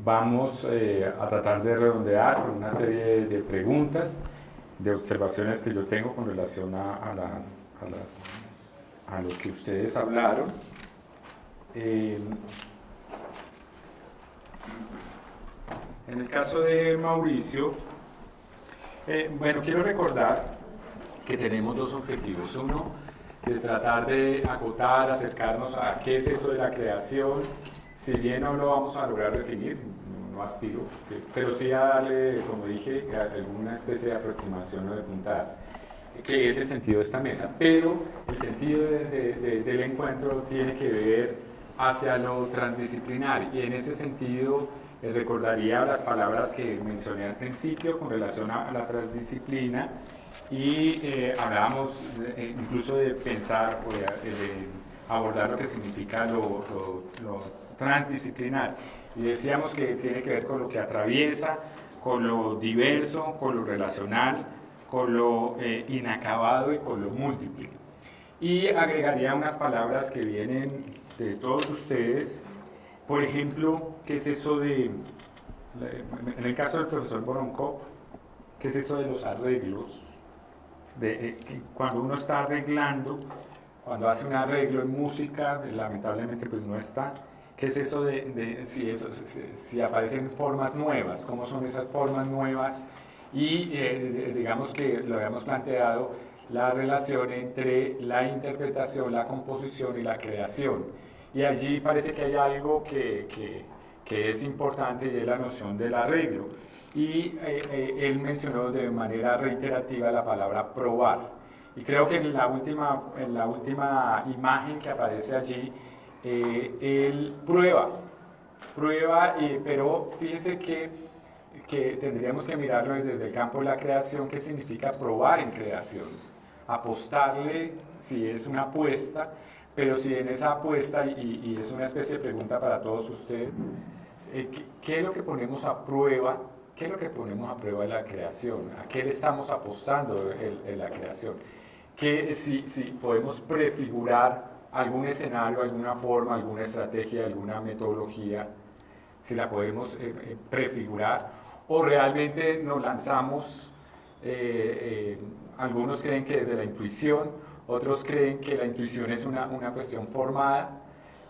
Vamos a tratar de redondear con una serie de preguntas, de observaciones que yo tengo con relación a lo que ustedes hablaron. En el caso de Mauricio, bueno, quiero recordar que tenemos dos objetivos. Uno, de tratar de acotar, acercarnos a qué es eso de la creación. Si bien no lo vamos a lograr definir, no aspiro, ¿sí? Pero sí a darle, como dije, alguna especie de aproximación o de puntadas, que es el sentido de esta mesa. Pero el sentido del encuentro tiene que ver hacia lo transdisciplinar, y en ese sentido recordaría las palabras que mencioné al principio con relación a la transdisciplina, y hablábamos incluso de pensar o de abordar lo que significa lo transdisciplinar, y decíamos que tiene que ver con lo que atraviesa, con lo diverso, con lo relacional, con lo inacabado y con lo múltiple. Y agregaría unas palabras que vienen de todos ustedes. Por ejemplo, ¿qué es eso de, en el caso del profesor Voronkov, qué es eso de los arreglos? Cuando uno está arreglando, cuando hace un arreglo en música, lamentablemente pues no está. ¿Qué es eso si aparecen formas nuevas? ¿Cómo son esas formas nuevas? Y digamos que lo habíamos planteado, la relación entre la interpretación, la composición y la creación. Y allí parece que hay algo que es importante, y es la noción del arreglo. Y él mencionó de manera reiterativa la palabra probar. Y creo que en la última imagen que aparece allí, él prueba, pero fíjense que tendríamos que mirarlo desde el campo de la creación. ¿Qué significa probar en creación? Apostarle, si es una apuesta, pero si en esa apuesta, y es una especie de pregunta para todos ustedes, ¿qué es lo que ponemos a prueba? ¿Qué es lo que ponemos a prueba en la creación? ¿A qué le estamos apostando en la creación? Que si podemos prefigurar algún escenario, alguna forma, alguna estrategia, alguna metodología, si la podemos prefigurar, o realmente nos lanzamos, algunos creen que desde la intuición, otros creen que la intuición es una cuestión formada,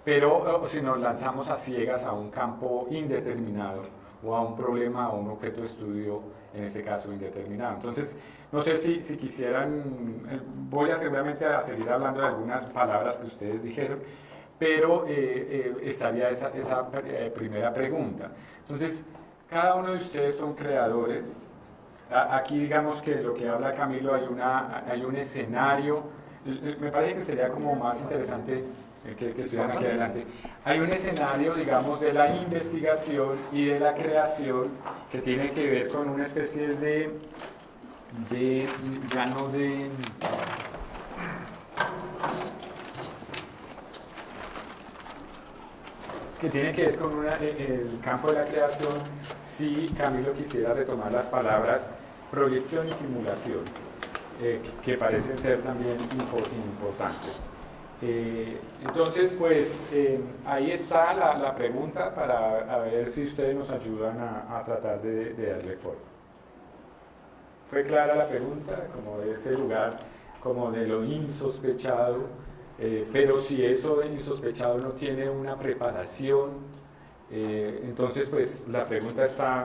pero si nos lanzamos a ciegas a un campo indeterminado, o a un problema o un objeto de estudio, en este caso indeterminado. Entonces, no sé si quisieran, voy a seguramente a seguir hablando de algunas palabras que ustedes dijeron, pero estaría esa primera pregunta. Entonces, cada uno de ustedes son creadores. Aquí digamos que lo que habla Camilo, hay un escenario. Me parece que sería como más interesante que estuvieran aquí adelante. Hay un escenario, digamos, de la investigación y de la creación, que tiene que ver con una especie que tiene que ver con el campo de la creación. Si Camilo quisiera retomar las palabras proyección y simulación, que parecen ser también importantes. Entonces, pues ahí está la pregunta, para ver si ustedes nos ayudan a tratar de darle forma. ¿Fue clara la pregunta? Como de ese lugar, como de lo insospechado, pero si eso de insospechado no tiene una preparación, entonces pues la pregunta está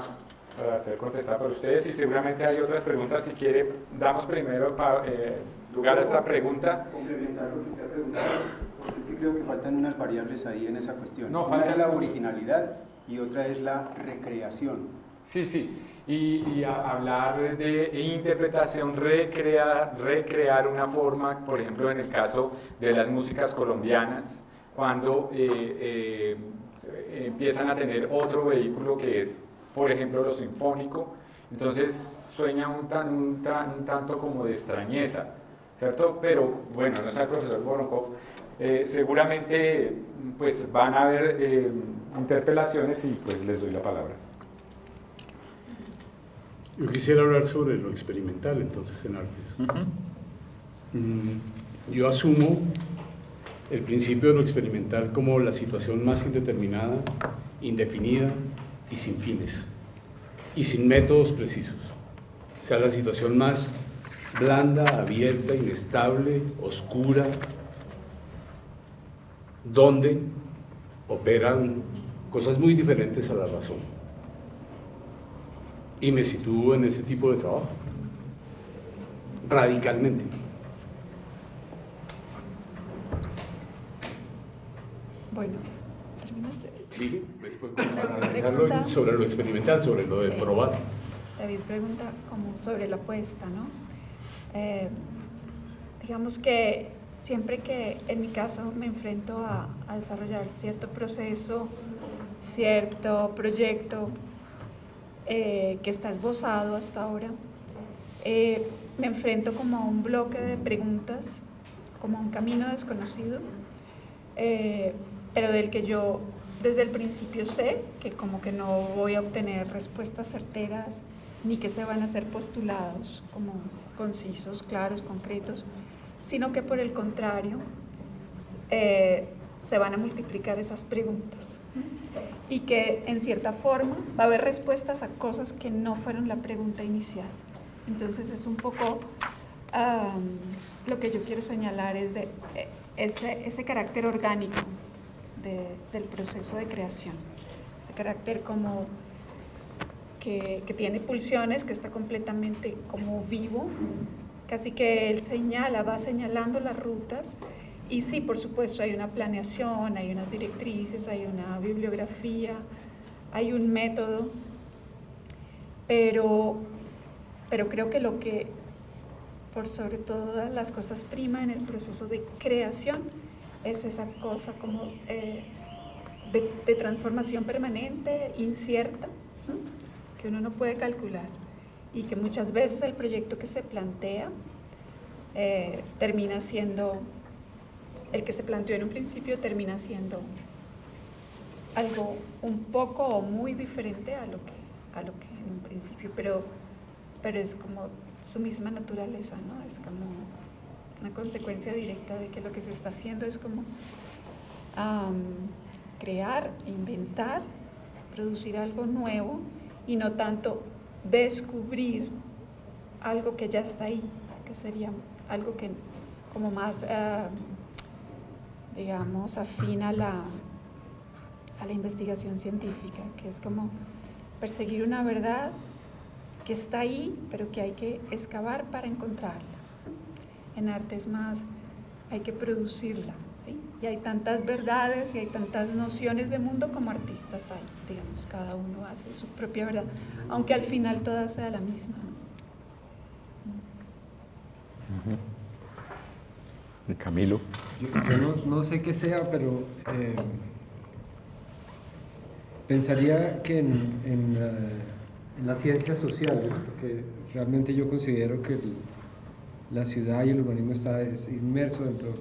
para ser contestada por ustedes, y seguramente hay otras preguntas. Si quiere, damos primero lugar a esta pregunta. Complementar lo que usted ha preguntado, porque es que creo que faltan unas variables ahí en esa cuestión. No, una es la originalidad y otra es la recreación. Sí. Y hablar de interpretación, recrear una forma, por ejemplo, en el caso de las músicas colombianas, cuando empiezan a tener otro vehículo que es, por ejemplo, lo sinfónico, entonces sueña un tanto como de extrañeza, ¿cierto? Pero bueno, no está el profesor Voronkov, seguramente pues van a haber interpelaciones, y pues les doy la palabra. Yo quisiera hablar sobre lo experimental, entonces, en artes. Yo asumo el principio de lo experimental como la situación más indeterminada indefinida y sin fines, y sin métodos precisos. O sea, la situación más blanda, abierta, inestable, oscura, donde operan cosas muy diferentes a la razón. Y me sitúo en ese tipo de trabajo, radicalmente. Bueno, ¿terminaste? Sí, después para analizarlo sobre lo experimental, sobre lo de probar. David pregunta como sobre la apuesta, ¿no? Digamos que siempre que en mi caso me enfrento a desarrollar cierto proceso, cierto proyecto que está esbozado hasta ahora, me enfrento como a un bloque de preguntas, como a un camino desconocido, pero del que yo desde el principio sé que como que no voy a obtener respuestas certeras ni que se van a hacer postulados como concisos, claros, concretos, sino que por el contrario se van a multiplicar esas preguntas y que en cierta forma va a haber respuestas a cosas que no fueron la pregunta inicial. Entonces es un poco lo que yo quiero señalar es de ese carácter orgánico del proceso de creación, ese carácter como que tiene pulsiones, que está completamente como vivo, casi que él va señalando las rutas, y sí, por supuesto, hay una planeación, hay unas directrices, hay una bibliografía, hay un método, pero creo que lo que por sobre todas las cosas prima en el proceso de creación es esa cosa como de transformación permanente, incierta, ¿no? Que uno no puede calcular y que muchas veces el proyecto que se plantea termina siendo, el que se planteó en un principio termina siendo algo un poco o muy diferente a lo que en un principio, pero es como su misma naturaleza, ¿no? Es como una consecuencia directa de que lo que se está haciendo es como crear, inventar, producir algo nuevo y no tanto descubrir algo que ya está ahí, que sería algo que como más, digamos, afín a la investigación científica, que es como perseguir una verdad que está ahí, pero que hay que excavar para encontrarla. En arte es más, hay que producirla, ¿sí? Y hay tantas verdades y hay tantas nociones de mundo como artistas hay, digamos, cada uno hace su propia verdad, aunque al final toda sea la misma, ¿no? Y Camilo. Yo no sé qué sea, pero pensaría que en las ciencias sociales, porque realmente yo considero que la ciudad y el urbanismo está inmerso dentro, es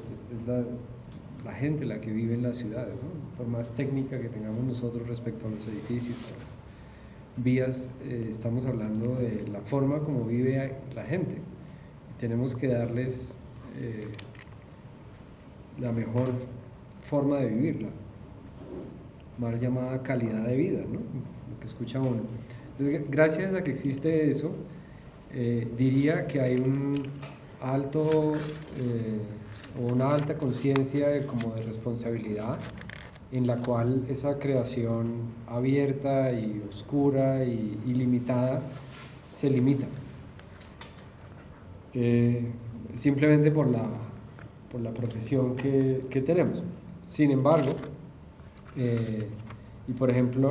la gente la que vive en las ciudades, ¿no? Por más técnica que tengamos nosotros respecto a los edificios, a las vías, estamos hablando de la forma como vive la gente. Tenemos que darles la mejor forma de vivirla, mal llamada calidad de vida, ¿no? Lo que escucha uno. Entonces, gracias a que existe eso, diría que hay un alto o una alta conciencia como de responsabilidad en la cual esa creación abierta y oscura y limitada se limita, simplemente por la profesión que tenemos. Sin embargo, y por ejemplo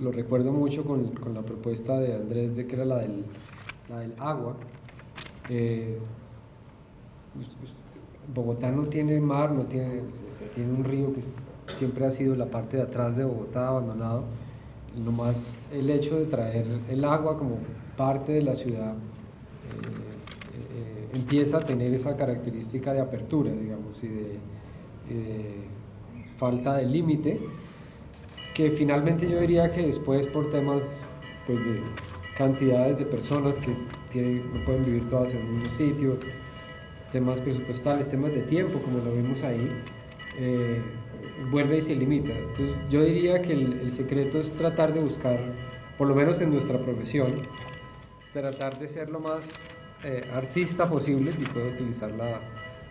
lo recuerdo mucho con la propuesta de Andrés, de que era la del agua. Bogotá no tiene mar, tiene un río que siempre ha sido la parte de atrás de Bogotá abandonado. Nomás el hecho de traer el agua como parte de la ciudad empieza a tener esa característica de apertura, digamos, y de falta de límite, que finalmente yo diría que después, por temas pues, de cantidades de personas que no pueden vivir todas en un mismo sitio, temas presupuestales, temas de tiempo, como lo vimos ahí, vuelve y se limita. Entonces yo diría que el secreto es tratar de buscar, por lo menos en nuestra profesión, tratar de ser lo más artista posible, si puedo utilizarla,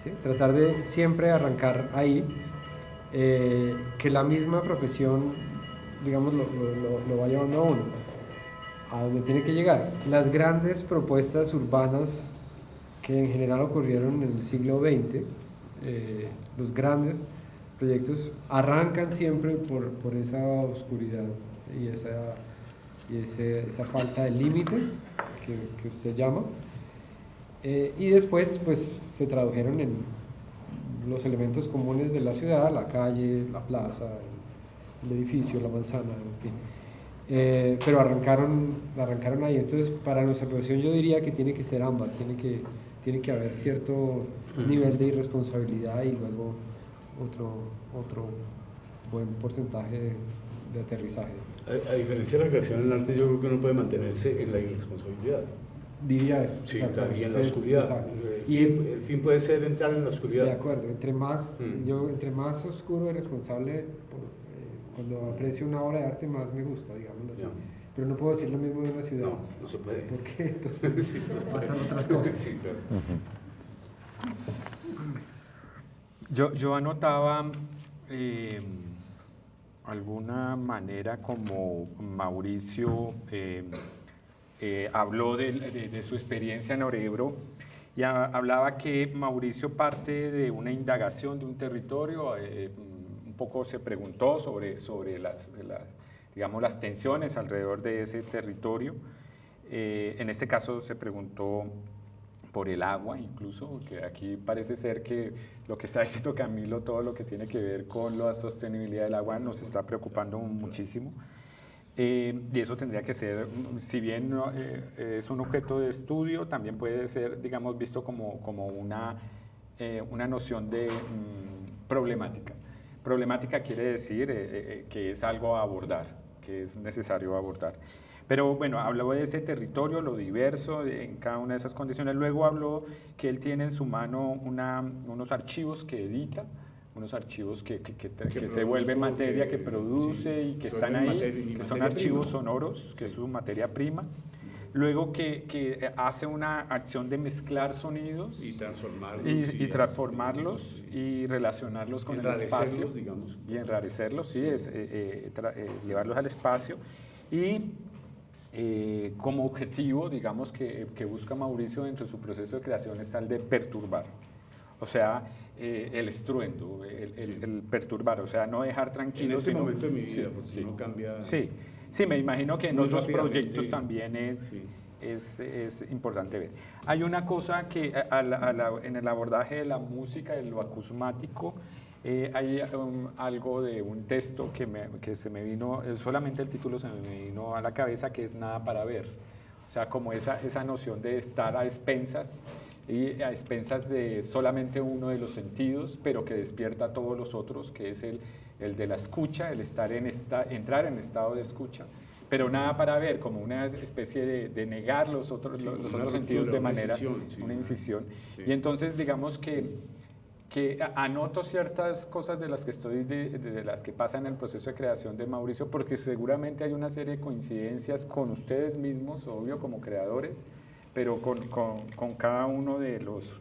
¿sí? Tratar de siempre arrancar ahí, que la misma profesión, digamos, lo va llevando a uno, a donde tiene que llegar. Las grandes propuestas urbanas que en general ocurrieron en el siglo XX, los grandes proyectos arrancan siempre por esa oscuridad y esa falta de límite que usted llama, y después pues se tradujeron en los elementos comunes de la ciudad, la calle, la plaza, el edificio, la manzana, en fin. Pero arrancaron ahí. Entonces, para nuestra profesión yo diría que tiene que ser ambas, tiene que haber cierto nivel de irresponsabilidad y luego otro buen porcentaje de aterrizaje. A diferencia de la creación en el arte, yo creo que uno puede mantenerse en la irresponsabilidad. Diría eso. Sí, y en la oscuridad. El fin puede ser entrar en la oscuridad. De acuerdo, entre más oscuro y responsable, cuando aprecio una obra de arte, más me gusta, digámoslo así. No. Pero no puedo decir lo mismo de una ciudad. No se puede. Porque entonces Sí, no pasan puede. otras cosas. Sí, claro. Yo anotaba alguna manera como Mauricio habló de su experiencia en Orebro y hablaba que Mauricio parte de una indagación de un territorio, un poco se preguntó sobre digamos, las tensiones alrededor de ese territorio. En este caso se preguntó por el agua incluso, que aquí parece ser que lo que está diciendo Camilo, todo lo que tiene que ver con la sostenibilidad del agua nos está preocupando muchísimo. Y eso tendría que ser, si bien es un objeto de estudio, también puede ser, digamos, visto como una noción de problemática. Problemática quiere decir que es algo a abordar, que es necesario abordar. Pero bueno, habló de ese territorio, lo diverso en cada una de esas condiciones. Luego habló que él tiene en su mano unos archivos que edita, unos archivos que se vuelven materia, que produce y que están ahí, que son archivos sonoros, que es su materia prima. Luego que hace una acción de mezclar sonidos Y transformarlos. y transformarlos y relacionarlos con el espacio. Digamos. Y enrarecerlos, sí, es llevarlos al espacio. Y como objetivo, digamos, que busca Mauricio dentro de su proceso de creación está el de perturbar. O sea, el estruendo, el perturbar, o sea, no dejar tranquilo. En este sino, momento de mi vida, sí, porque sí, uno cambia. Sí, me imagino que en muy otros rápidamente, proyectos también sí. es importante ver. Hay una cosa que en el abordaje de la música, de lo acusmático, hay algo de un texto que se me vino, solamente el título se me vino a la cabeza, que es Nada para ver. O sea, como esa noción de estar a expensas, y a expensas de solamente uno de los sentidos, pero que despierta todos los otros, que es el de la escucha, el entrar en estado de escucha, pero nada para ver, como una especie de negar los otros sentidos de manera, una incisión. Sí. Y entonces digamos que anoto ciertas cosas de las que pasan en el proceso de creación de Mauricio, porque seguramente hay una serie de coincidencias con ustedes mismos, obvio, como creadores, pero con cada uno de los,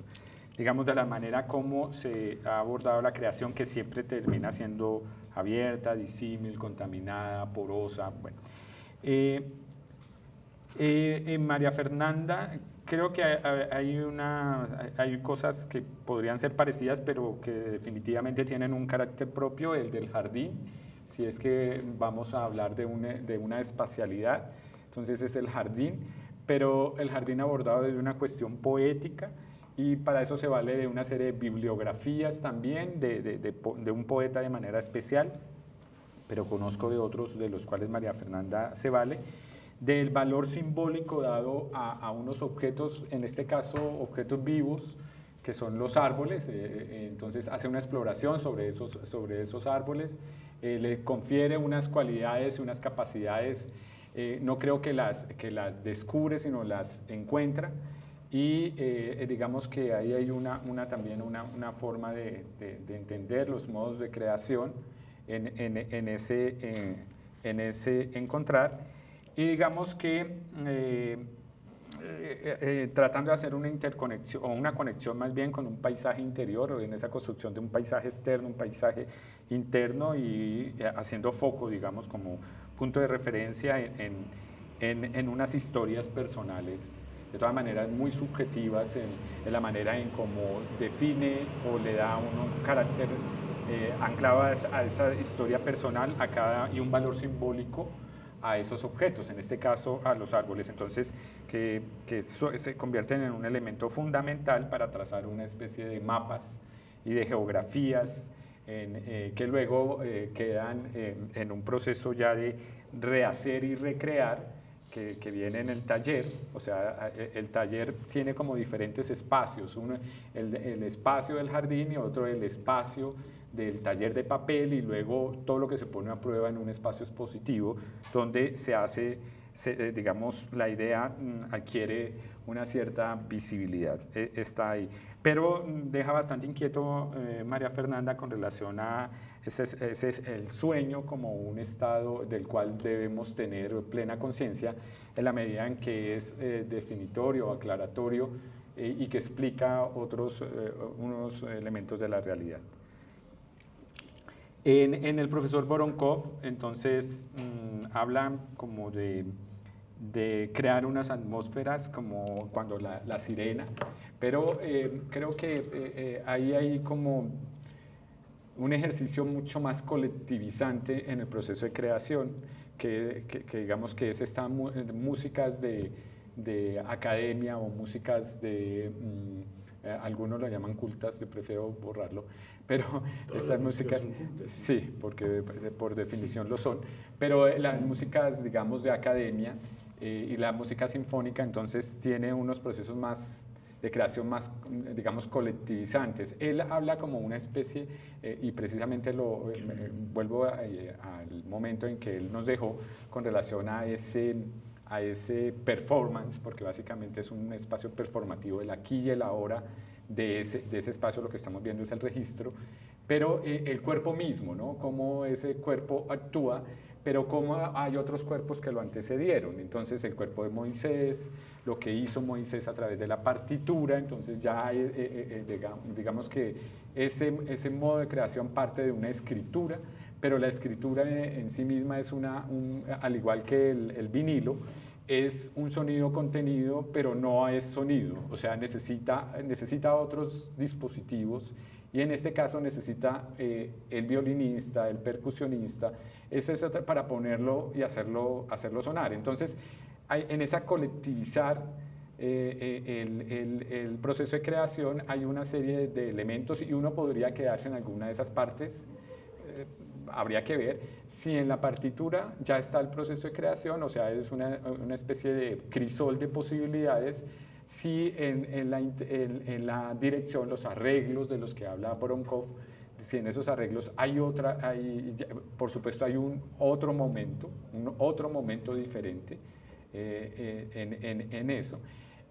digamos, de la manera como se ha abordado la creación, que siempre termina siendo abierta, disímil, contaminada, porosa. Bueno. María Fernanda, creo que hay cosas que podrían ser parecidas, pero que definitivamente tienen un carácter propio, el del jardín. Si es que vamos a hablar de una espacialidad, entonces es el jardín, pero el jardín abordado desde una cuestión poética, y para eso se vale de una serie de bibliografías también, de un poeta de manera especial, pero conozco de otros de los cuales María Fernanda se vale, del valor simbólico dado a unos objetos, en este caso objetos vivos, que son los árboles. Entonces hace una exploración sobre esos árboles, le confiere unas cualidades y unas capacidades, no creo que las descubre, sino las encuentra, y digamos que ahí hay también una forma de entender los modos de creación en ese encontrar, y digamos que tratando de hacer una interconexión o una conexión más bien con un paisaje interior, o en esa construcción de un paisaje externo, un paisaje interno, y haciendo foco, digamos, como punto de referencia en unas historias personales, de todas maneras muy subjetivas en la manera en cómo define o le da un carácter anclado a esa historia personal y un valor simbólico a esos objetos, en este caso a los árboles. Entonces que se convierten en un elemento fundamental para trazar una especie de mapas y de geografías que luego quedan en un proceso ya de rehacer y recrear que viene en el taller. O sea, el taller tiene como diferentes espacios, uno el espacio del jardín y otro el espacio del taller de papel, y luego todo lo que se pone a prueba en un espacio expositivo donde se hace, digamos, la idea adquiere una cierta visibilidad, está ahí. Pero deja bastante inquieto María Fernanda con relación a ese es el sueño como un estado del cual debemos tener plena conciencia en la medida en que es definitorio, aclaratorio y que explica unos elementos de la realidad. En el profesor Voronkov, entonces, habla como de crear unas atmósferas como cuando la sirena, pero creo que ahí hay como un ejercicio mucho más colectivizante en el proceso de creación, que digamos que es estas músicas de academia o músicas de... algunos lo llaman cultas, yo prefiero borrarlo, pero esas músicas sí, porque por definición lo son, pero las músicas, digamos, de academia y la música sinfónica entonces tiene unos procesos más de creación más, digamos, colectivizantes. Él habla como una especie, y precisamente vuelvo al momento en que él nos dejó con relación a ese performance, porque básicamente es un espacio performativo del aquí y el ahora de ese espacio. Lo que estamos viendo es el registro, pero el cuerpo mismo, ¿no? Cómo ese cuerpo actúa, pero cómo hay otros cuerpos que lo antecedieron. Entonces el cuerpo de Moisés, lo que hizo Moisés a través de la partitura, entonces ya hay, digamos que ese modo de creación parte de una escritura, pero la escritura en sí misma es al igual que el vinilo, es un sonido contenido, pero no es sonido, o sea, necesita otros dispositivos, y en este caso necesita el violinista, el percusionista, para ponerlo y hacerlo sonar. Entonces, en esa colectivizar el proceso de creación hay una serie de elementos, y uno podría quedarse en alguna de esas partes. Habría que ver si en la partitura ya está el proceso de creación, o sea, es una especie de crisol de posibilidades, si en la dirección, los arreglos de los que habla Voronkov, si en esos arreglos por supuesto hay un otro momento diferente en eso.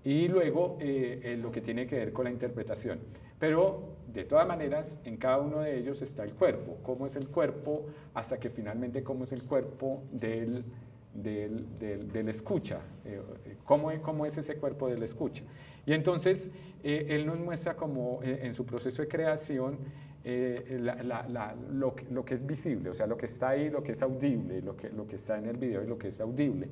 Y luego lo que tiene que ver con la interpretación. Pero de todas maneras, en cada uno de ellos está el cuerpo. ¿Cómo es el cuerpo? Hasta que finalmente, ¿cómo es el cuerpo del escucha? ¿Cómo es ese cuerpo del escucha? Y entonces, él nos muestra como en su proceso de creación lo que es visible, o sea, lo que está ahí, lo que es audible, lo que está en el video y lo que es audible.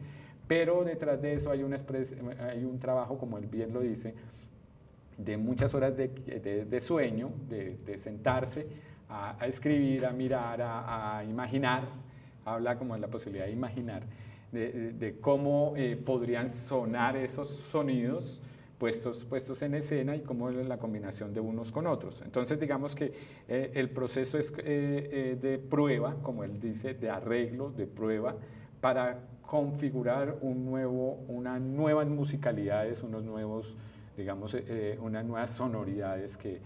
Pero detrás de eso hay un trabajo, como él bien lo dice, de muchas horas de sueño, de sentarse a escribir, a mirar, a imaginar. Habla como de la posibilidad de imaginar, de cómo podrían sonar esos sonidos puestos en escena, y cómo es la combinación de unos con otros. Entonces, digamos que el proceso es de prueba, como él dice, de arreglo, de prueba, para configurar unas nuevas musicalidades, unos nuevos, digamos, unas nuevas sonoridades que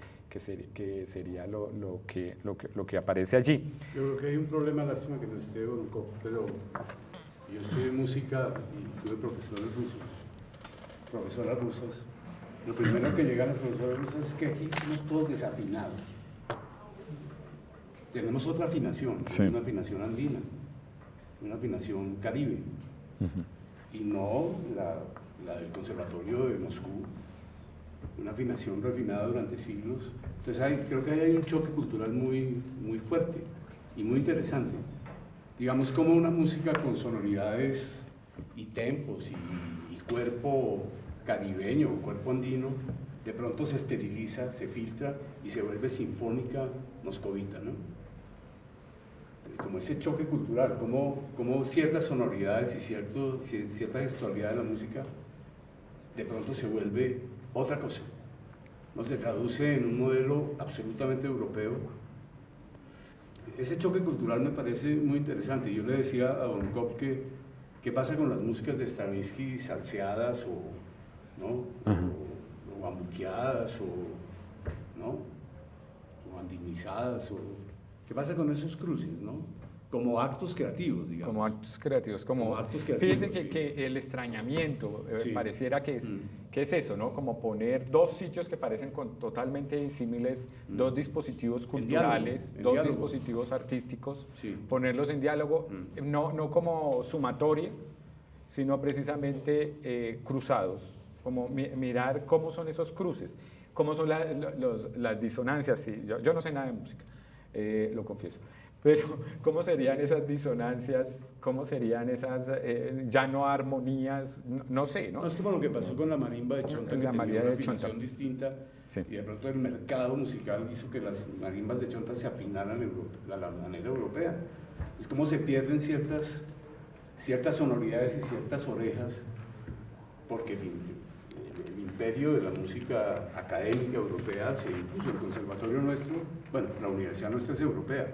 sería lo que aparece allí. Yo creo que hay un problema, lástima que no esté Voronkov, pero yo estudié música y tuve profesoras rusas, lo primero que llega a los profesores es que aquí somos todos desafinados. Tenemos otra afinación, Sí. una afinación andina, una afinación caribe, y no la del Conservatorio de Moscú, una afinación refinada durante siglos. Entonces creo que ahí hay un choque cultural muy, muy fuerte y muy interesante. Digamos, como una música con sonoridades y tempos y cuerpo caribeño, cuerpo andino, de pronto se esteriliza, se filtra y se vuelve sinfónica moscovita, ¿no? Como ese choque cultural, como ciertas sonoridades y cierta gestualidad de la música de pronto se vuelve otra cosa, ¿no? Se traduce en un modelo absolutamente europeo. Ese choque cultural me parece muy interesante. Yo le decía a Don Cobb que qué pasa con las músicas de Stravinsky salseadas ¿no? o bambuqueadas ¿no? o andinizadas, ¿qué pasa con esos cruces, ¿no? Como actos creativos, digamos. Como actos creativos, como actos creativos. Fíjense Sí. que el extrañamiento Sí. pareciera que es eso, ¿no? Como poner dos sitios que parecen totalmente disímiles, dos dispositivos culturales, En dos diálogo. dispositivos artísticos, Sí. ponerlos en diálogo, no como sumatoria, sino precisamente cruzados, como mirar cómo son esos cruces, cómo son las disonancias. Sí, yo no sé nada de música, lo confieso. Pero, ¿cómo serían esas disonancias? ¿Cómo serían esas, ya no armonías? No sé, ¿no? No, es como lo que pasó con la marimba de Chonta, que La tenía marimba una de Chonta. afinación distinta, Sí. y de pronto el mercado musical hizo que las marimbas de Chonta se afinaran a la manera europea. Es como se pierden ciertas sonoridades y ciertas orejas, porque el imperio de la música académica europea se impuso. El conservatorio nuestro, bueno, la universidad nuestra es europea,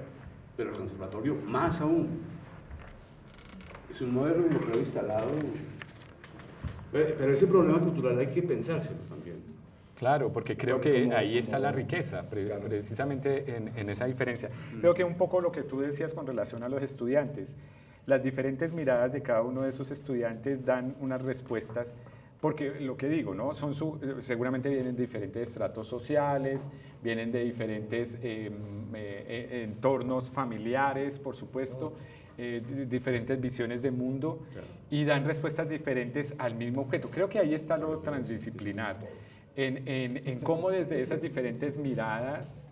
pero el conservatorio más aún. Es un modelo europeo instalado, pero ese problema cultural hay que pensárselo también. Claro, porque creo que ahí está la riqueza, precisamente en esa diferencia. Creo que un poco lo que tú decías con relación a los estudiantes, las diferentes miradas de cada uno de esos estudiantes dan unas respuestas, porque lo que digo, ¿no? Seguramente vienen de diferentes estratos sociales, vienen de diferentes entornos familiares, por supuesto, diferentes visiones de mundo, y dan respuestas diferentes al mismo objeto. Creo que ahí está lo transdisciplinar, en cómo desde esas diferentes miradas,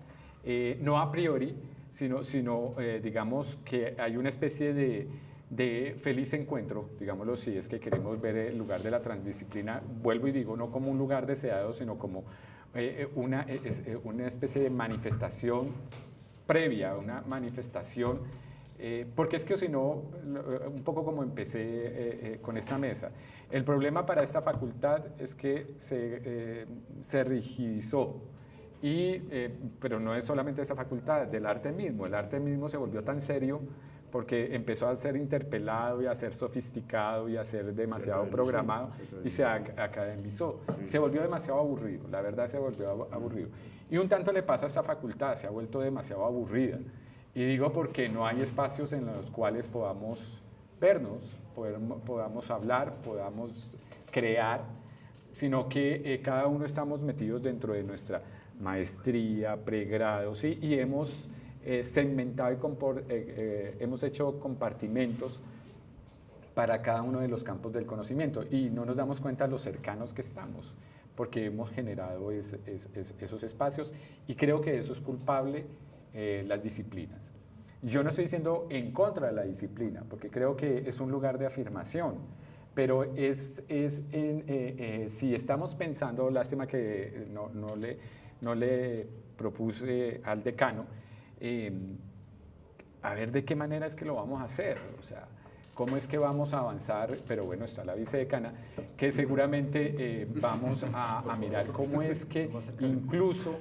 no a priori, sino digamos que hay una especie de feliz encuentro, digámoslo, si es que queremos ver el lugar de la transdisciplina, vuelvo y digo, no como un lugar deseado, sino como una especie de manifestación previa, una manifestación, porque es que si no, un poco como empecé con esta mesa, el problema para esta facultad es que se rigidizó. Pero no es solamente esa facultad, del arte mismo. El arte mismo se volvió tan serio porque empezó a ser interpelado y a ser sofisticado y a ser demasiado programado y se academizó. Se volvió demasiado aburrido, la verdad se volvió aburrido. Y un tanto le pasa a esta facultad, se ha vuelto demasiado aburrida. Y digo porque no hay espacios en los cuales podamos vernos, podamos hablar, podamos crear, sino que cada uno estamos metidos dentro de nuestra maestría, pregrado, ¿sí? Y hemos segmentado y hemos hecho compartimentos para cada uno de los campos del conocimiento y no nos damos cuenta de lo cercanos que estamos, porque hemos generado esos espacios y creo que eso es culpable las disciplinas. Yo no estoy diciendo en contra de la disciplina, porque creo que es un lugar de afirmación, pero si estamos pensando, lástima que no le propuse al decano, a ver de qué manera es que lo vamos a hacer, o sea, cómo es que vamos a avanzar, pero bueno, está la vicedecana, que seguramente vamos a mirar cómo es que incluso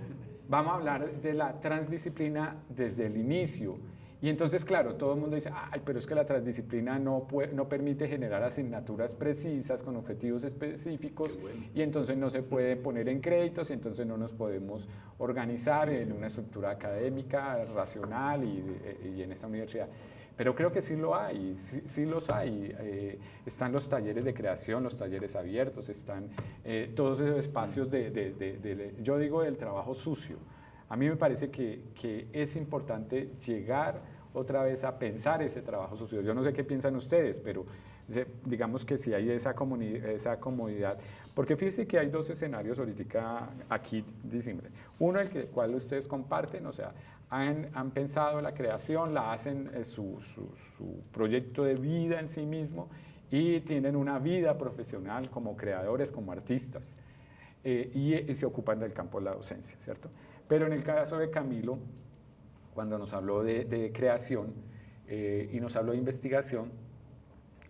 vamos a hablar de la transdisciplina desde el inicio. Y entonces, claro, todo el mundo dice, ay, pero es que la transdisciplina no permite generar asignaturas precisas con objetivos específicos y entonces no se puede poner en créditos y entonces no nos podemos organizar en una estructura académica, racional y en esta universidad. pero creo que sí lo hay, sí los hay. Están los talleres de creación, los talleres abiertos, están todos esos espacios yo digo, del trabajo sucio. A mí me parece que es importante llegar otra vez a pensar ese trabajo sucio. Yo no sé qué piensan ustedes, pero digamos que sí hay esa comodidad. Porque fíjense que hay dos escenarios ahorita aquí diciembre. Uno, el cual ustedes comparten, o sea, han pensado la creación, la hacen su proyecto de vida en sí mismo y tienen una vida profesional como creadores, como artistas, y se ocupan del campo de la docencia, ¿cierto? Pero en el caso de Camilo, cuando nos habló de creación y nos habló de investigación,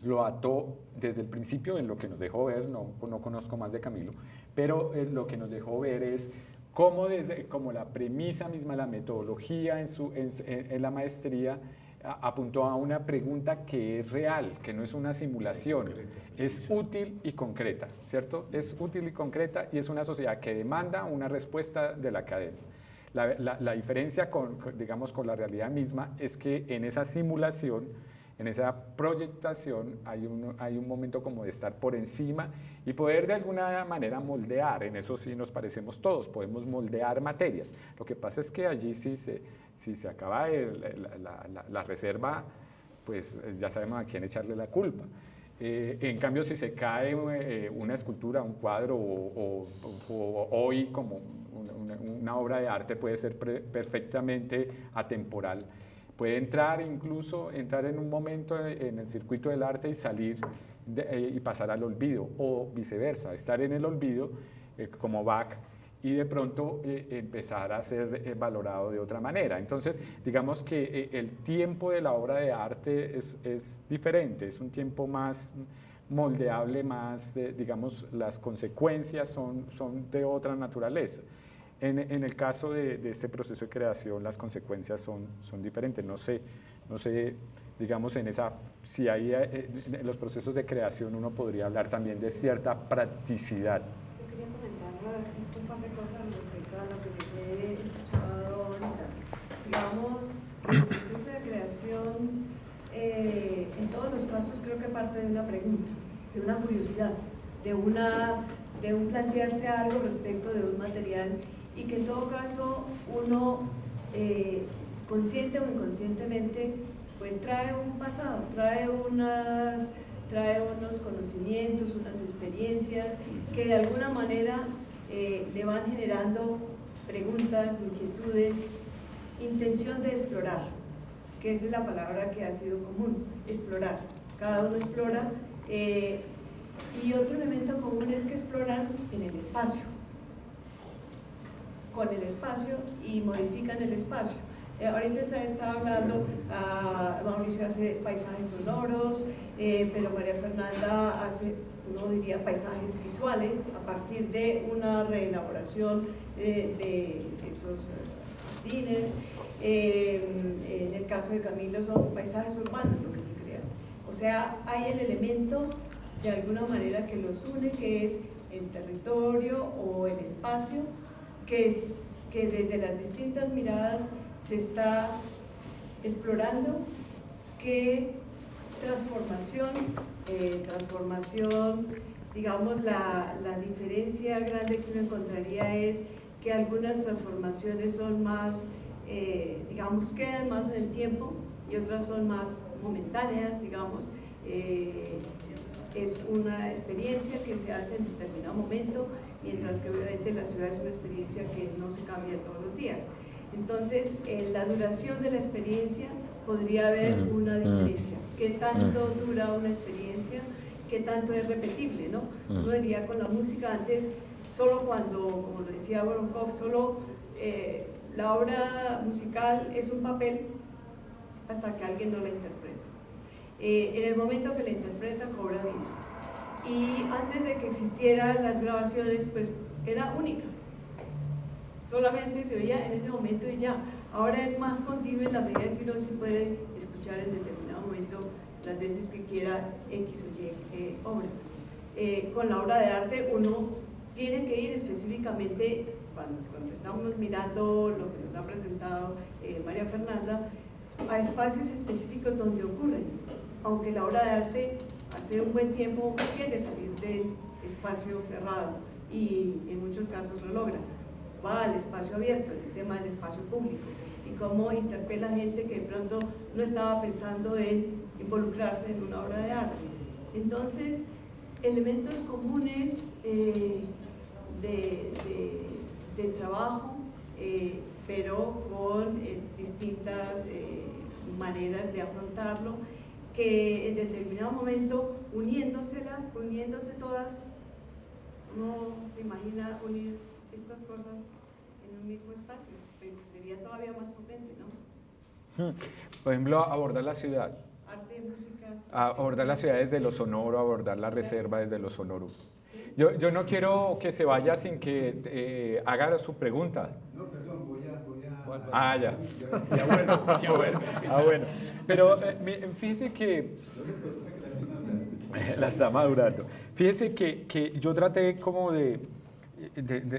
lo ató desde el principio en lo que nos dejó ver, no conozco más de Camilo, pero lo que nos dejó ver es como la premisa misma, la metodología en la maestría apuntó a una pregunta que es real, que no es una simulación, es útil y concreta, ¿cierto? Es útil y concreta y es una sociedad que demanda una respuesta de la academia. La diferencia digamos, con la realidad misma es que en esa simulación, en esa proyectación hay un momento como de estar por encima y poder de alguna manera moldear. En eso sí nos parecemos todos, podemos moldear materias. Lo que pasa es que allí si se acaba la reserva, pues ya sabemos a quién echarle la culpa. En cambio, si se cae una escultura, un cuadro o hoy como una obra de arte puede ser perfectamente atemporal. Puede entrar en un momento en el circuito del arte y salir y pasar al olvido, o viceversa, estar en el olvido como Bach y de pronto empezar a ser valorado de otra manera. Entonces, digamos que el tiempo de la obra de arte es diferente, es un tiempo más moldeable, más, digamos, las consecuencias son de otra naturaleza. En el caso de este proceso de creación, las consecuencias son diferentes. No sé, digamos, si hay en los procesos de creación uno podría hablar también de cierta practicidad. Yo quería comentar un par de cosas respecto a lo que les he escuchado ahorita. Digamos, el proceso de creación, en todos los casos creo que parte de una pregunta, de una curiosidad, de un plantearse algo respecto de un material, y que en todo caso uno, consciente o inconscientemente, pues trae un pasado, trae unos conocimientos, unas experiencias que de alguna manera le van generando preguntas, inquietudes, intención de explorar, que esa es la palabra que ha sido común, explorar. Cada uno explora, y otro elemento común es que exploran en el espacio, con el espacio y modifican el espacio. Ahorita se estaba hablando, Mauricio hace paisajes sonoros, pero María Fernanda hace, uno diría, paisajes visuales a partir de una reelaboración de esos jardines. En el caso de Camilo son paisajes urbanos lo que se crea. O sea, hay el elemento de alguna manera que los une, que es el territorio o el espacio, que desde las distintas miradas se está explorando qué transformación, digamos, la diferencia grande que uno encontraría es que algunas transformaciones son más, digamos, quedan más en el tiempo y otras son más momentáneas, digamos. Es una experiencia que se hace en determinado momento, mientras que obviamente la ciudad es una experiencia que no se cambia todos los días. Entonces, en la duración de la experiencia podría haber una diferencia. ¿Qué tanto dura una experiencia? ¿Qué tanto es repetible? ¿No? Uno diría con la música antes, solo cuando, como lo decía Voronkov, solo la obra musical es un papel hasta que alguien no la interpreta. En el momento que la interpreta cobra vida, y antes de que existieran las grabaciones pues era única, solamente se oía en ese momento y ya. Ahora es más continuo en la medida que uno sí puede escuchar en determinado momento las veces que quiera X o Y obra. Con la obra de arte uno tiene que ir específicamente, cuando estamos mirando lo que nos ha presentado María Fernanda, a espacios específicos donde ocurren, aunque la obra de arte hace un buen tiempo quiere salir del espacio cerrado y en muchos casos lo logra. Va al espacio abierto, el tema del espacio público, y cómo interpela a gente que de pronto no estaba pensando en involucrarse en una obra de arte. Entonces, elementos comunes de trabajo, pero con distintas maneras de afrontarlo, que en determinado momento, uniéndose todas, uno se imagina unir estas cosas en un mismo espacio, pues sería todavía más potente, ¿no? Por ejemplo, abordar la ciudad. Arte, música. Abordar la ciudad desde lo sonoro, abordar la reserva desde lo sonoro. Yo no quiero que se vaya sin que haga su pregunta. No, perdón, voy a... Ah, ya. Ya bueno, ya bueno. Ah, bueno. Pero fíjese que... La está madurando. Fíjese que yo traté como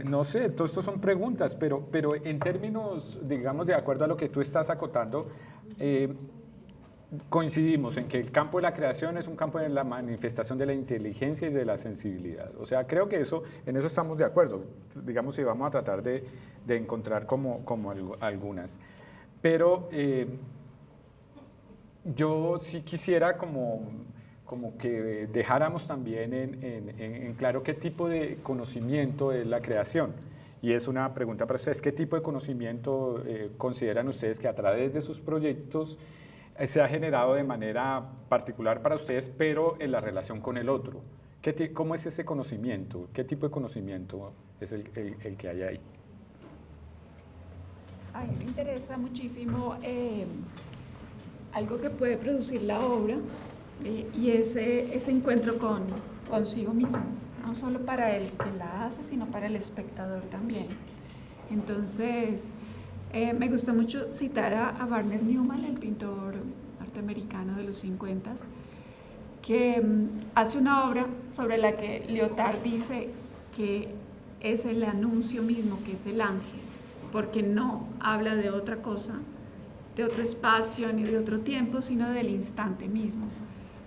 no sé, todo esto son preguntas, pero en términos, digamos, de acuerdo a lo que tú estás acotando, coincidimos en que el campo de la creación es un campo de la manifestación de la inteligencia y de la sensibilidad. O sea, creo que en eso estamos de acuerdo, digamos, y vamos a tratar de encontrar como algunas. Pero yo sí quisiera como que dejáramos también en claro qué tipo de conocimiento es la creación. Y es una pregunta para ustedes, ¿qué tipo de conocimiento consideran ustedes que a través de sus proyectos se ha generado de manera particular para ustedes, pero en la relación con el otro? ¿Cómo es ese conocimiento? ¿Qué tipo de conocimiento es el que hay ahí? A mí me interesa muchísimo algo que puede producir la obra y ese encuentro consigo mismo, no solo para el que la hace, sino para el espectador también. Entonces, me gusta mucho citar a Barnett Newman, el pintor norteamericano de los 50, que hace una obra sobre la que Lyotard dice que es el anuncio mismo, que es el ángel, porque no habla de otra cosa, de otro espacio ni de otro tiempo, sino del instante mismo.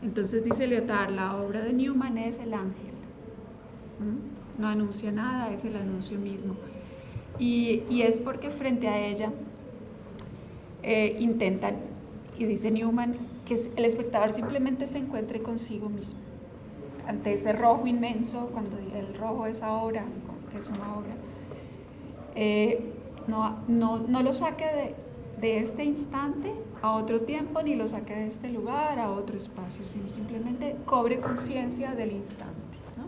Entonces dice Lyotard, la obra de Newman es el ángel. No anuncia nada, es el anuncio mismo. Y es porque frente a ella intentan, y dice Newman, que el espectador simplemente se encuentre consigo mismo. Ante ese rojo inmenso, cuando el rojo es ahora, que es una obra, no lo saque de este instante a otro tiempo, ni lo saque de este lugar a otro espacio, sino simplemente cobre conciencia del instante, ¿no?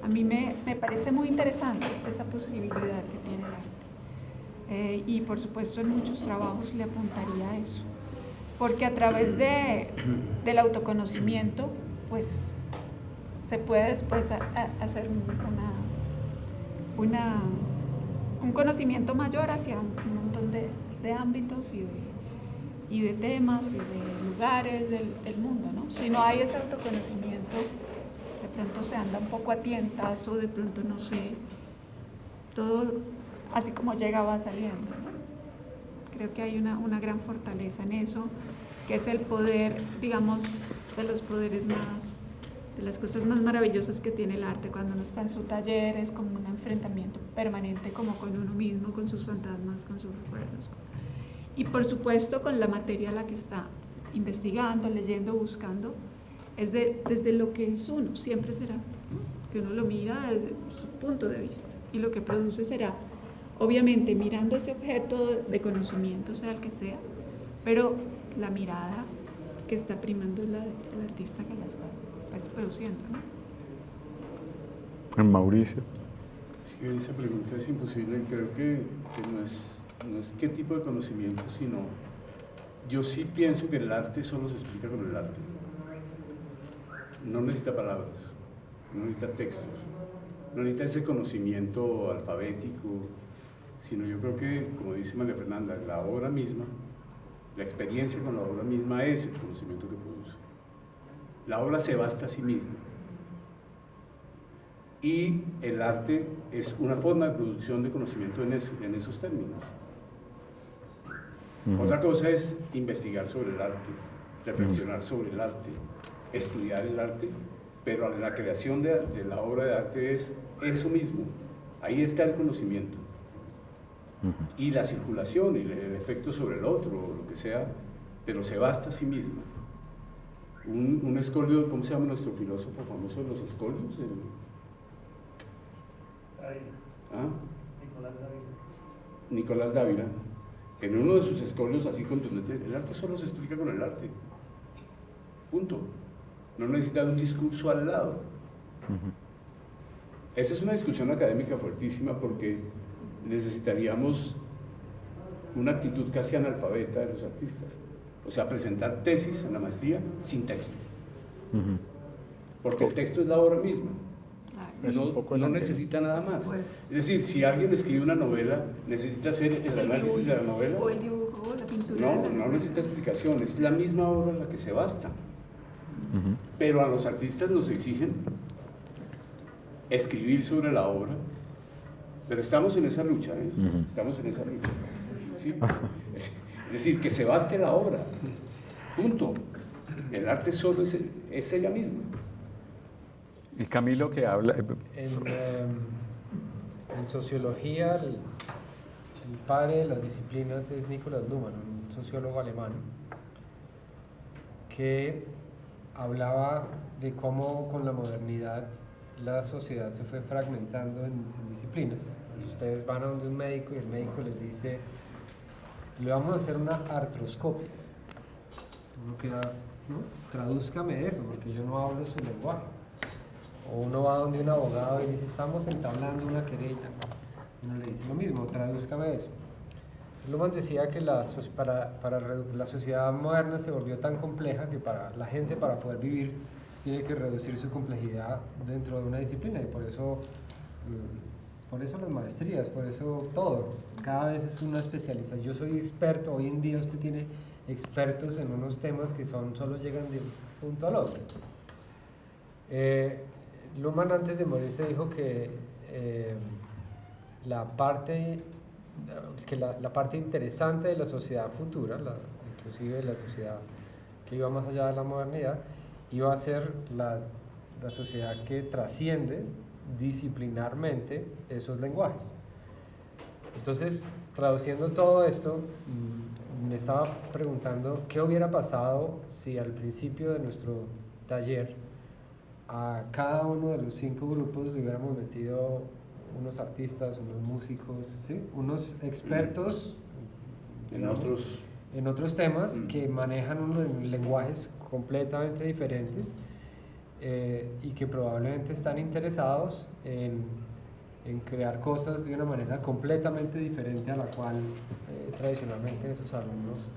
A mí me parece muy interesante esa posibilidad que tiene el arte. Y por supuesto en muchos trabajos le apuntaría a eso, porque a través del autoconocimiento pues se puede después hacer un conocimiento mayor hacia un montón de ámbitos y de temas y de lugares del mundo, ¿no? Si no hay ese autoconocimiento, de pronto se anda un poco a tientas o de pronto no sé, todo así como llega va saliendo, ¿no? Creo que hay una gran fortaleza en eso, que es el poder, digamos, de los poderes más, de las cosas más maravillosas que tiene el arte cuando uno está en su taller, es como un enfrentamiento permanente como con uno mismo, con sus fantasmas, con sus recuerdos. Y por supuesto con la materia a la que está investigando, leyendo, buscando, es desde lo que es uno, siempre será, ¿no? Que uno lo mira desde su punto de vista y lo que produce será, obviamente, mirando ese objeto de conocimiento, sea el que sea, pero la mirada que está primando es la del artista que la está produciendo, ¿no? Mauricio. Es que esa pregunta es imposible y creo que no es qué tipo de conocimiento, sino yo sí pienso que el arte solo se explica con el arte. No necesita palabras, no necesita textos, no necesita ese conocimiento alfabético, sino yo creo que, como dice María Fernanda, la obra misma, la experiencia con la obra misma es el conocimiento que produce. La obra se basta a sí misma. Y el arte es una forma de producción de conocimiento en esos términos. Otra cosa es investigar sobre el arte, reflexionar sobre el arte, estudiar el arte, pero la creación de la obra de arte es eso mismo. Ahí está el conocimiento. Y la circulación y el efecto sobre el otro, o lo que sea, pero se basta a sí misma. Un escolio, ¿cómo se llama nuestro filósofo famoso de los escolios? ¿Ah? Nicolás Dávila. En uno de sus escolios así contundente, el arte solo se explica con el arte. Punto. No necesita un discurso al lado. Esa es una discusión académica fuertísima porque necesitaríamos una actitud casi analfabeta de los artistas. O sea, presentar tesis en la maestría sin texto. Porque el texto es la obra misma. No necesita nada más. Es decir, si alguien escribe una novela, necesita hacer el análisis de la novela. O el dibujo, la pintura. No necesita explicación, es la misma obra en la que se basta. Pero a los artistas nos exigen escribir sobre la obra, pero estamos en esa lucha, ¿eh? Estamos en esa lucha. ¿Sí? Es decir, que se baste la obra, punto. El arte solo es ella misma. Y Camilo que habla... En sociología, el padre de las disciplinas es Nikolaus Luhmann, un sociólogo alemán, que hablaba de cómo con la modernidad la sociedad se fue fragmentando en disciplinas. Ustedes van a donde un médico y el médico les dice, le vamos a hacer una artroscopia. Uno queda, ¿no? Tradúzcame eso, porque yo no hablo su lenguaje. O uno va donde un abogado y dice, estamos entablando una querella. Uno le dice lo mismo, tradúzcame eso. Luhmann decía que la sociedad moderna se volvió tan compleja que para la gente, para poder vivir, tiene que reducir su complejidad dentro de una disciplina, y por eso las maestrías, por eso todo, cada vez es una especialización. Yo soy experto, hoy en día usted tiene expertos en unos temas que solo llegan de un punto al otro. Luhmann antes de morirse dijo que la parte interesante de la sociedad futura, inclusive la sociedad que iba más allá de la modernidad, iba a ser la sociedad que trasciende disciplinarmente esos lenguajes. Entonces, traduciendo todo esto, me estaba preguntando qué hubiera pasado si al principio de nuestro taller a cada uno de los 5 grupos le hubiéramos metido unos artistas, unos músicos, ¿sí? Unos expertos en otros temas que manejan unos lenguajes completamente diferentes y que probablemente están interesados en crear cosas de una manera completamente diferente a la cual tradicionalmente esos alumnos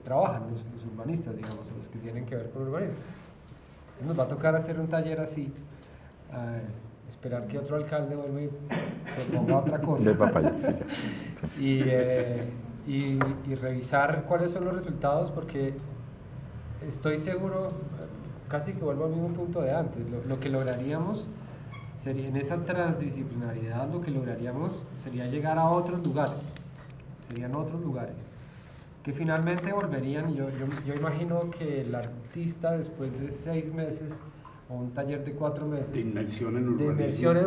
trabajan, los urbanistas, digamos, los que tienen que ver con urbanismo. Entonces nos va a tocar hacer un taller así, esperar que otro alcalde vuelva y proponga otra cosa. De papaya, sí. Y revisar cuáles son los resultados, porque estoy seguro, casi que vuelvo al mismo punto de antes, lo que lograríamos sería, en esa transdisciplinaridad, lo que lograríamos sería llegar a otros lugares, serían otros lugares, que finalmente volverían, y yo imagino que el artista después de 6 meses, o un taller de 4 meses, de inmersión en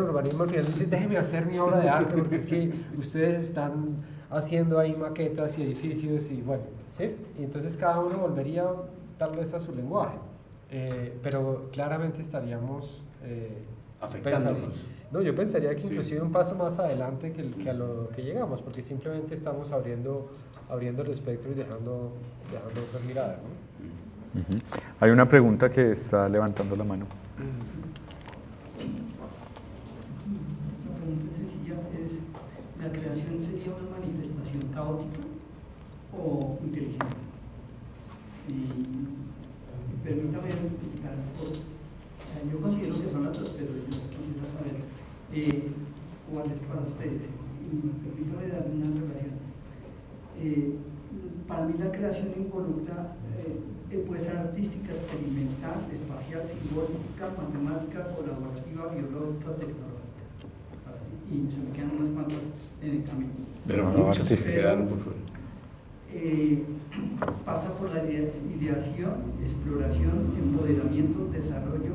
urbanismo, al final dice, déjeme hacer mi obra de arte, porque es que ustedes están haciendo ahí maquetas y edificios, y bueno, ¿sí? Y entonces cada uno volvería tal vez a su lenguaje, pero claramente estaríamos afectándonos. No, yo pensaría que inclusive un paso más adelante que a lo que llegamos, porque simplemente estamos abriendo el espectro y dejando otras miradas, ¿no? Hay una pregunta que está levantando la mano. La pregunta sencilla es, ¿la creación sería una manifestación caótica o inteligente? Y permítame explicar, yo considero que son las dos, pero yo quisiera saber cuál es para ustedes. Permítame dar unas relaciones. Para mí la creación involucra, puede ser artística, experimental, espacial, simbólica, matemática, colaborativa, biológica o tecnológica. Y se me quedan unas cuantas en el camino. Pero No, muchas se artística. quedaron por fuera. Pasa por la ideación, exploración, empoderamiento, desarrollo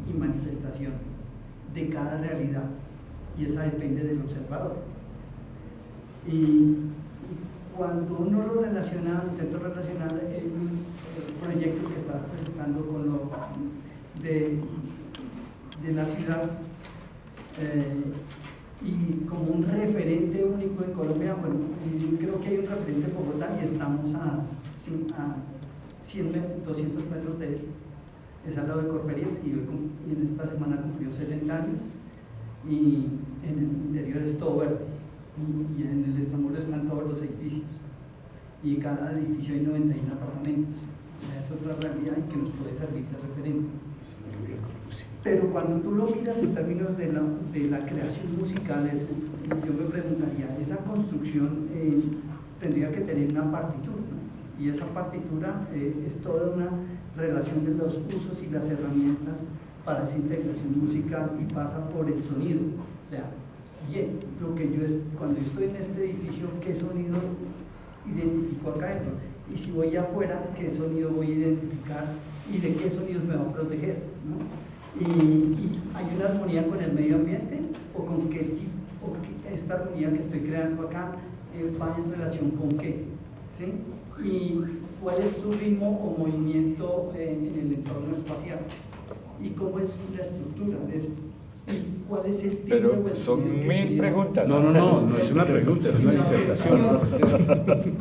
y manifestación de cada realidad, y esa depende del observador. Y cuando uno lo relaciona, intento relacionar el proyecto que estás presentando con lo de la ciudad, y como un referente único en Colombia, bueno, creo que hay un referente en Bogotá y estamos a 200 metros de él, es al lado de Corferias, y en esta semana cumplió 60 años, y en el interior es todo verde, y en el extramuros están todos los edificios, y en cada edificio hay 91 apartamentos, o sea, es otra realidad y que nos puede servir de referente. Pero cuando tú lo miras en términos de la creación musical, yo me preguntaría, esa construcción tendría que tener una partitura, ¿no? Y esa partitura es toda una relación de los usos y las herramientas para esa integración musical, y pasa por el sonido. O sea, bien, cuando yo estoy en este edificio, ¿qué sonido identifico acá dentro? Y si voy afuera, ¿qué sonido voy a identificar y de qué sonidos me va a proteger, ¿no? Y hay una armonía con el medio ambiente, o con qué tipo, esta armonía que estoy creando acá va en relación con qué, ¿sí? Y cuál es tu ritmo o movimiento en el entorno espacial, y cómo es la estructura de eso, y cuál es el tipo. Pero son 1000 preguntas. No es una pregunta, es una disertación.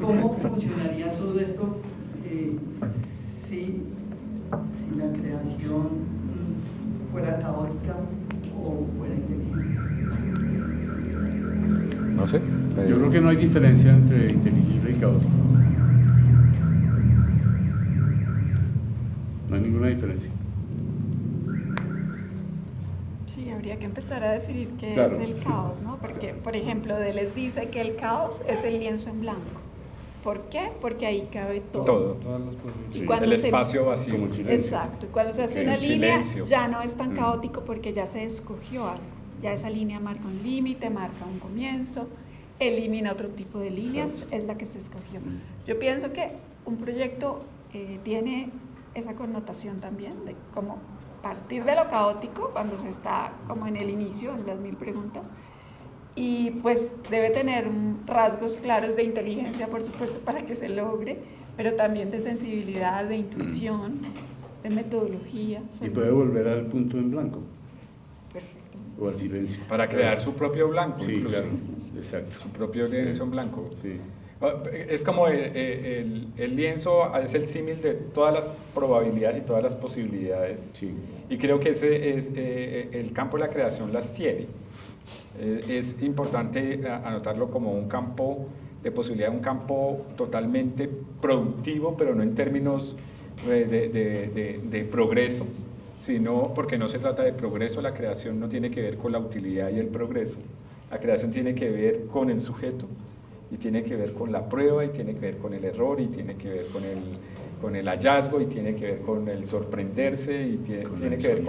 ¿Cómo funcionaría todo esto si la creación fuera caótica o fuera inteligible? No sé. Yo creo que no hay diferencia entre inteligible y caótico. No hay ninguna diferencia. Sí, habría que empezar a definir qué Claro. es el caos, ¿no? Porque, por ejemplo, Deleuze dice que el caos es el lienzo en blanco. ¿Por qué? Porque ahí cabe todo. Todo. Todas las posibilidades. Y cuando El se- espacio vacío. Como el silencio. Exacto. Y cuando se hace El una línea, silencio. ya no es tan Mm. caótico porque ya se escogió algo. Ya esa línea marca un límite, marca un comienzo, elimina otro tipo de líneas, Exacto. es la que se escogió. Mm. Yo pienso que un proyecto tiene esa connotación también de como partir de lo caótico cuando se está como en el inicio, en las 1000 preguntas, y pues debe tener rasgos claros de inteligencia, por supuesto, para que se logre, pero también de sensibilidad, de intuición, de metodología. Y Son- puede volver al punto en blanco Perfecto. o al silencio. Para crear su propio blanco, Sí, incluso. claro, exacto. Su propio lienzo en blanco. Sí. Es como el lienzo, es el símil de todas las probabilidades y todas las posibilidades. Sí. Y creo que ese es el campo de la creación las tiene. Es importante anotarlo como un campo de posibilidad, un campo totalmente productivo, pero no en términos de progreso, sino porque no se trata de progreso. La creación no tiene que ver con la utilidad y el progreso. La creación tiene que ver con el sujeto, y tiene que ver con la prueba, y tiene que ver con el error, y tiene que ver con el hallazgo, y tiene que ver con el sorprenderse, y tiene que ver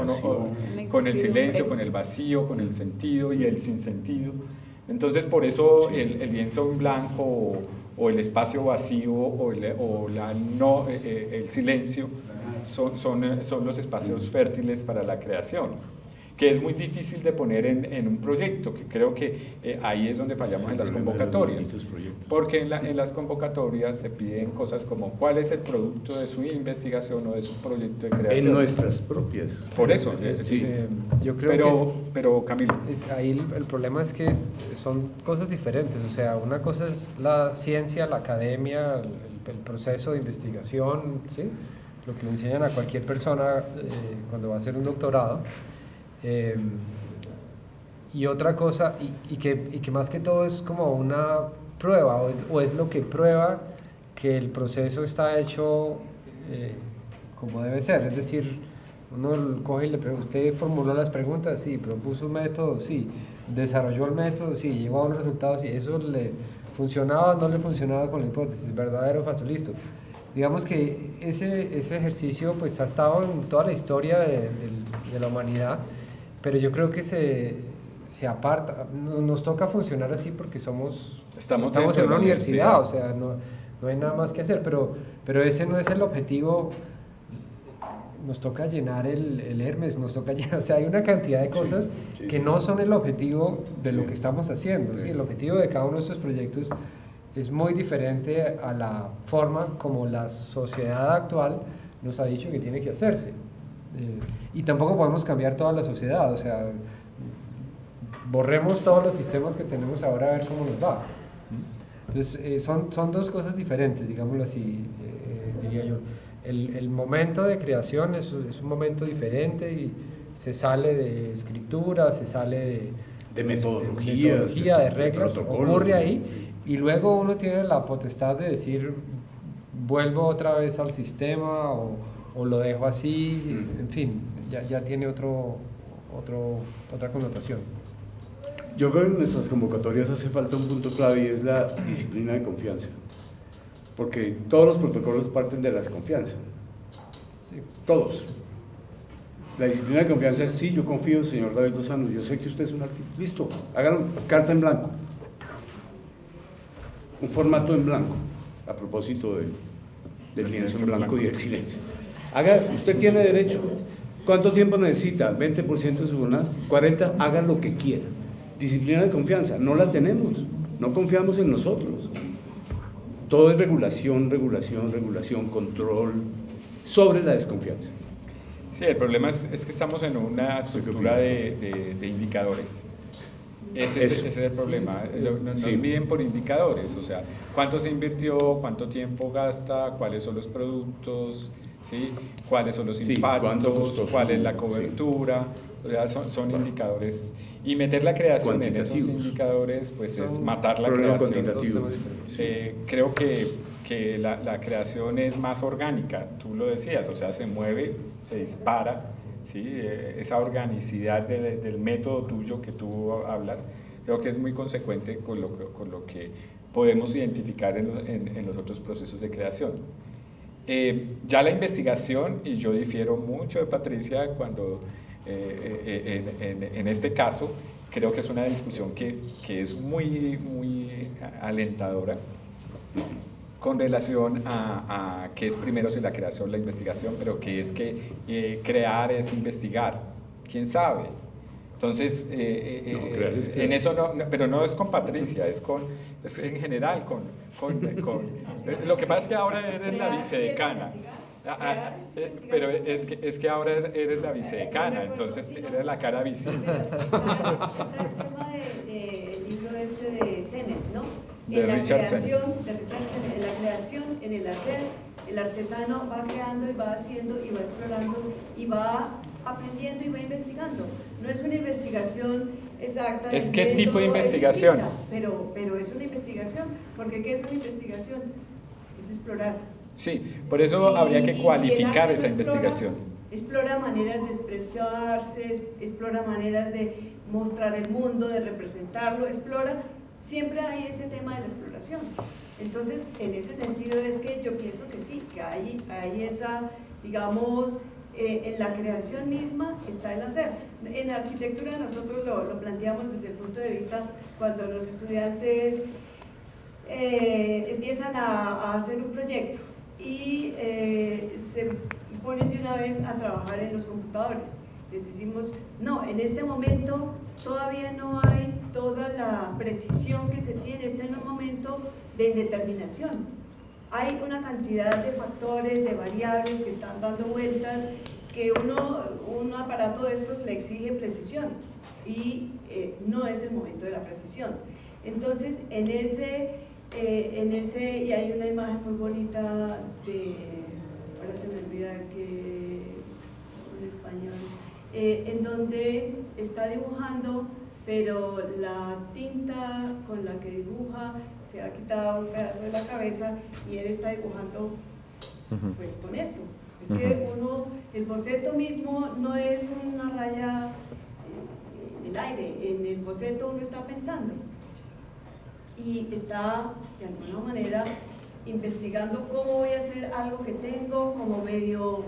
con el silencio, con el vacío, con el sentido y el sinsentido. Entonces, por eso Sí. el lienzo en blanco o el espacio vacío o el silencio son los espacios fértiles para la creación, que es muy difícil de poner en un proyecto, que creo que ahí es donde fallamos Sí, en las el problema de los convocatorias. malditos proyectos. Porque en las convocatorias se piden cosas como cuál es el producto de su investigación o de su proyecto de creación. En nuestras propias. Por eso, Sí. Yo creo pero Camilo, ahí el problema es que son cosas diferentes. O sea, una cosa es la ciencia, la academia, el proceso de investigación, ¿sí? Lo que le enseñan a cualquier persona cuando va a hacer un doctorado. Y otra cosa, y que más que todo es como una prueba, o es lo que prueba que el proceso está hecho como debe ser. Es decir, uno coge y le pregunta, ¿usted formuló las preguntas? Sí. ¿Propuso un método? Sí. ¿Desarrolló el método? Sí. ¿Llegó a unos resultados? Sí. ¿Eso le funcionaba o no le funcionaba con la hipótesis? ¿Verdadero o falso? Listo. Digamos que ese ejercicio pues ha estado en toda la historia de la humanidad, pero yo creo que se se aparta. Nos toca funcionar así porque estamos dentro en de una la universidad, o sea, no hay nada más que hacer, pero ese no es el objetivo. Nos toca llenar el Hermes, nos toca llenar, o sea, hay una cantidad de cosas que no son el objetivo de lo que estamos haciendo. ¿Sí? El objetivo de cada uno de estos proyectos es muy diferente a la forma como la sociedad actual nos ha dicho que tiene que hacerse. Y tampoco podemos cambiar toda la sociedad, o sea, borremos todos los sistemas que tenemos ahora a ver cómo nos va. Entonces, son dos cosas diferentes, digámoslo así, diría yo. El momento de creación es un momento diferente y se sale de escritura, se sale de metodología, de reglas, ocurre ahí, y luego uno tiene la potestad de decir, vuelvo otra vez al sistema o lo dejo así, en fin, ya tiene otra connotación. Yo creo que en nuestras convocatorias hace falta un punto clave y es la disciplina de confianza. Porque todos los protocolos parten de la desconfianza. Sí. Todos. La disciplina de confianza es, sí, yo confío, señor David Lozano, yo sé que usted es un artista. Listo, háganlo, carta en blanco. Un formato en blanco, a propósito del lienzo en blanco y del silencio. Usted tiene derecho. ¿Cuánto tiempo necesita? 20% de su jornada, 40%, haga lo que quiera. Disciplina de confianza, no la tenemos, no confiamos en nosotros. Todo es regulación, control sobre la desconfianza. Sí, el problema es que estamos en una estructura de indicadores. Ese es el problema. Nos miden por indicadores, o sea, cuánto se invirtió, cuánto tiempo gasta, cuáles son los productos, ¿sí? Cuáles son los impactos, cuál es la cobertura, o sea, son indicadores. Y meter la creación en esos indicadores, pues es matar la creación. Creo que la creación es más orgánica, tú lo decías, o sea, se mueve, se dispara, ¿sí? Esa organicidad del método tuyo que tú hablas, creo que es muy consecuente con lo que podemos identificar en los otros procesos de creación. Ya la investigación, y yo difiero mucho de Patricia cuando en este caso, creo que es una discusión que es muy alentadora con relación a qué es primero, si la creación, la investigación, pero que es que crear es investigar, quién sabe. Entonces, en eso pero no es con Patricia, es en general lo que pasa es que ahora eres la vicedecana. Pero es que ahora eres la vicedecana, entonces eres la cara visible. Está el tema del libro de Sennett, ¿no? De Richard Sennett. En la creación, en el hacer, el artesano va creando y va haciendo y va explorando y va aprendiendo y va investigando. No es una investigación exacta. ¿Es qué tipo de investigación? Pero es una investigación, porque ¿qué es una investigación? Es explorar. Sí, por eso habría que cualificar esa investigación. Explora maneras de expresarse, explora maneras de mostrar el mundo, de representarlo, siempre hay ese tema de la exploración. Entonces, en ese sentido es que yo pienso que sí, que hay esa, digamos, en la creación misma está el hacer. En la arquitectura nosotros lo planteamos desde el punto de vista cuando los estudiantes empiezan a hacer un proyecto y se ponen de una vez a trabajar en los computadores. Les decimos, no, en este momento todavía no hay toda la precisión que se tiene, está en un momento de indeterminación. Hay una cantidad de factores, de variables que están dando vueltas, que un aparato de estos le exige precisión y no es el momento de la precisión. Entonces, en ese y hay una imagen muy bonita ahora se me olvida que en español, en donde está dibujando, pero la tinta con la que dibuja se ha quitado un pedazo de la cabeza y él está dibujando pues con esto. Es que el boceto mismo no es una raya en el aire, en el boceto uno está pensando y está de alguna manera investigando cómo voy a hacer algo que tengo como medio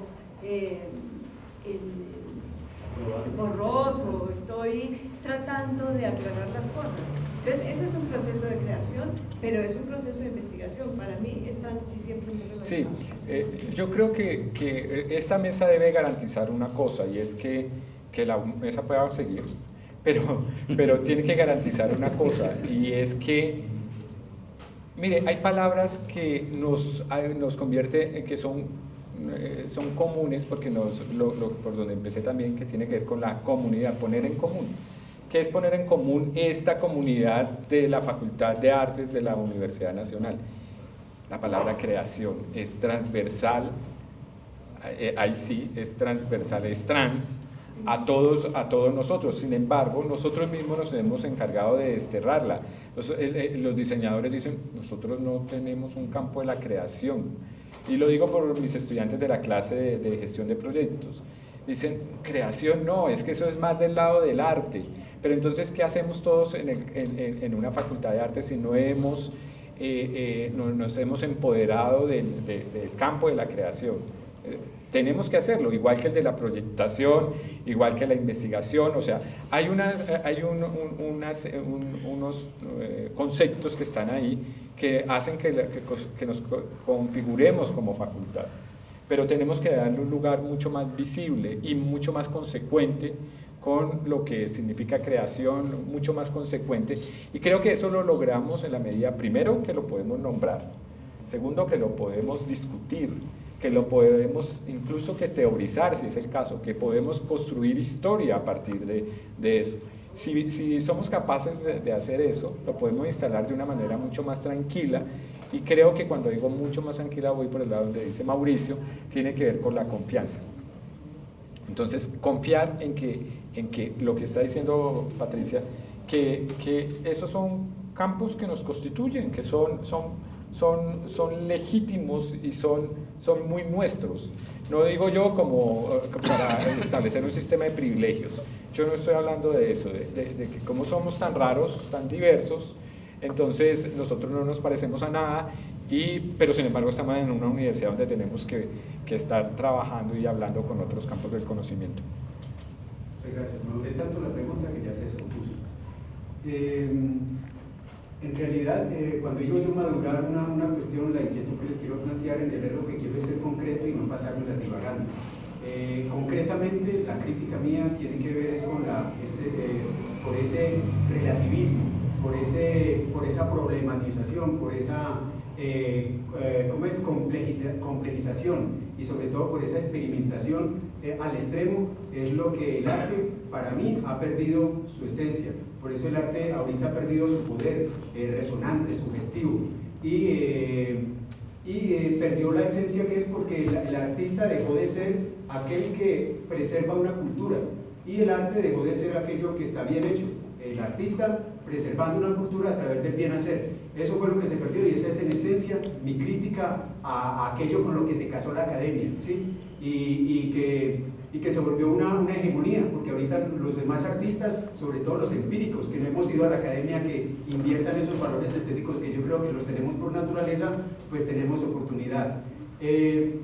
borroso, estoy tratando de aclarar las cosas. Entonces, ese es un proceso de creación, pero es un proceso de investigación. Para mí están sí siempre muy relacionados. Sí, yo creo que esta mesa debe garantizar una cosa, y es que la mesa pueda seguir, pero tiene que garantizar una cosa, y es que, mire, hay palabras que nos convierte en que son comunes, porque por donde empecé también, que tiene que ver con la comunidad, poner en común. ¿Qué es poner en común esta comunidad de la Facultad de Artes de la Universidad Nacional? La palabra creación es transversal, ahí sí, es transversal, es trans a todos nosotros. Sin embargo, nosotros mismos nos hemos encargado de desterrarla. Los diseñadores dicen, nosotros no tenemos un campo de la creación. Y lo digo por mis estudiantes de la clase de gestión de proyectos. Dicen, creación no, es que eso es más del lado del arte. Pero entonces, ¿qué hacemos todos en una facultad de arte si no nos hemos empoderado del campo de la creación? Tenemos que hacerlo, igual que el de la proyectación, igual que la investigación. O sea, hay unos conceptos que están ahí que hacen que nos configuremos como facultad. Pero tenemos que darle un lugar mucho más visible y mucho más consecuente con lo que significa creación, mucho más consecuente, y creo que eso lo logramos en la medida, primero, que lo podemos nombrar, segundo, que lo podemos discutir, que lo podemos incluso que teorizar, si es el caso, que podemos construir historia a partir de eso. Si somos capaces de hacer eso, lo podemos instalar de una manera mucho más tranquila, y creo que cuando digo mucho más tranquila voy por el lado donde dice Mauricio, tiene que ver con la confianza. Entonces, confiar en que lo que está diciendo Patricia, que esos son campos que nos constituyen, que son legítimos y son muy nuestros. No digo yo como para establecer un sistema de privilegios. Yo no estoy hablando de eso, de que como somos tan raros, tan diversos, entonces nosotros no nos parecemos a nada, pero sin embargo estamos en una universidad donde tenemos que estar trabajando y hablando con otros campos del conocimiento. Muchas gracias. Me gustó tanto la pregunta que ya se descompuso. En realidad, cuando yo voy a madurar una cuestión, la inquietud que les quiero plantear en el lo que quiero es ser concreto y no pasarme la divagando. Concretamente, la crítica mía tiene que ver es con por ese relativismo, por esa problematización, por esa complejización y sobre todo por esa experimentación al extremo, es lo que el arte para mí ha perdido su esencia. Por eso el arte ahorita ha perdido su poder resonante, sugestivo, y perdió la esencia, que es porque el artista dejó de ser aquel que preserva una cultura, y el arte dejó de ser aquello que está bien hecho. El artista preservando una cultura a través del bien hacer. Eso fue lo que se perdió, y esa es en esencia mi crítica a aquello con lo que se casó la academia, ¿sí? Y que se volvió una hegemonía, porque ahorita los demás artistas, sobre todo los empíricos, que no hemos ido a la academia que inviertan esos valores estéticos que yo creo que los tenemos por naturaleza, pues tenemos oportunidad. ¿Qué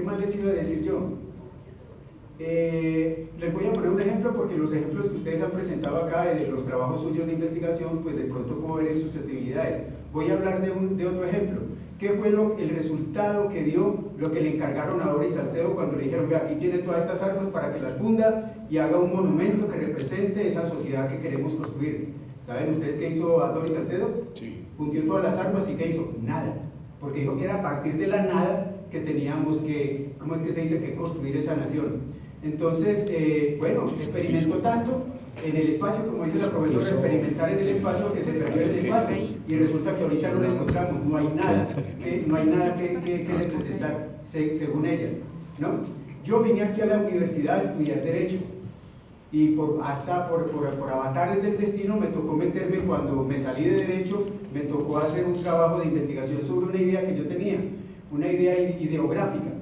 más les iba a decir yo? Les voy a poner un ejemplo, porque los ejemplos que ustedes han presentado acá de los trabajos suyos de investigación, pues de pronto puedo ver susceptibilidades. Voy a hablar de otro ejemplo. ¿Qué fue el resultado que dio lo que le encargaron a Doris Salcedo cuando le dijeron, ve, aquí tiene todas estas armas para que las funda y haga un monumento que represente esa sociedad que queremos construir? ¿Saben ustedes qué hizo a Doris Salcedo? Sí. Fundió todas las armas, y ¿qué hizo? Nada. Porque dijo que era a partir de la nada que teníamos que, ¿cómo es que se dice?, que construir esa nación. Entonces, bueno, experimentó tanto en el espacio, como dice la profesora, experimentar en el espacio, que se perdió el espacio, y resulta que ahorita no lo encontramos, no hay nada que les presentar, según ella, ¿no? Yo vine aquí a la universidad a estudiar Derecho, y por avatares del destino me tocó meterme, cuando me salí de Derecho, me tocó hacer un trabajo de investigación sobre una idea que yo tenía, una idea ideográfica,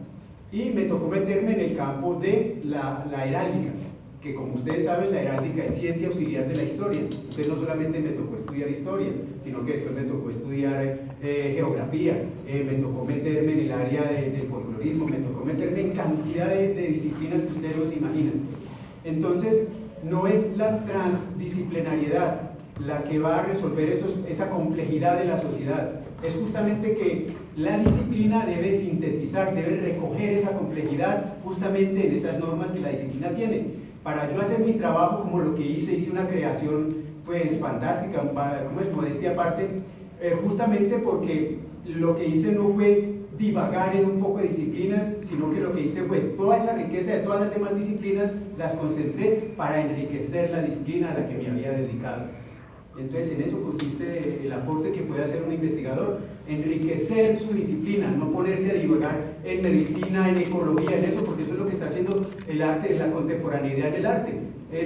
y me tocó meterme en el campo de la heráldica. que como ustedes saben, la heráldica es ciencia auxiliar de la historia. Entonces no solamente me tocó estudiar historia, sino que después me tocó estudiar geografía, me tocó meterme en el área del folclorismo, me tocó meterme en cantidad de disciplinas que ustedes no se imaginan. Entonces, no es la transdisciplinariedad la que va a resolver esa complejidad de la sociedad. Es justamente que la disciplina debe sintetizar, debe recoger esa complejidad justamente en esas normas que la disciplina tiene. Para yo hacer mi trabajo como lo que hice una creación pues fantástica, como es modestia aparte, justamente porque lo que hice no fue divagar en un poco de disciplinas, sino que lo que hice fue toda esa riqueza de todas las demás disciplinas, las concentré para enriquecer la disciplina a la que me había dedicado. Entonces en eso consiste el aporte que puede hacer un investigador, enriquecer su disciplina, no ponerse a divagar en medicina, en ecología, en eso, porque eso es lo que está haciendo el arte, la contemporaneidad del arte.